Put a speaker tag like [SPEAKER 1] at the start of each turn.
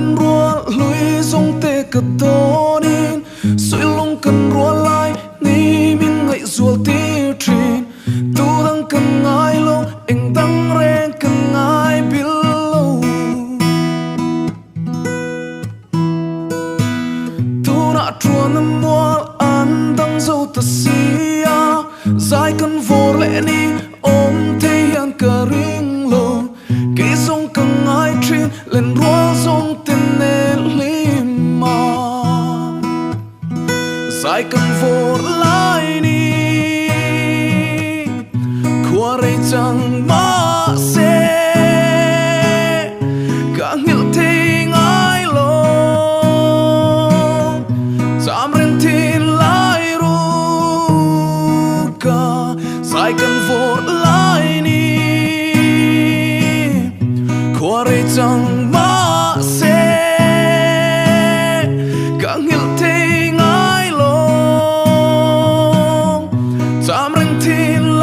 [SPEAKER 1] cần rùa lùi dòng tê cờ tô nín suy lông cần rùa lại ni mình ngậy rùa tí truyền tu đang cần ai lâu anh đang rèn cần ai biết lâu tu nã chua nằm mua ăn đang dâu ta xia dài cần vô lệ ni ôm thấy anh cờ riêng lâu kỹ dòng cần ai truyền lên rùa dòng tên nè lima dài cần vô lại ni qua đây chẳng mà sẽ cả hiểu thì ai lo dám lên thiên lại ru cả dài cần vô lại ni qua đây chẳng mà sẽ cả hiểu thì ai lo dám lên thiên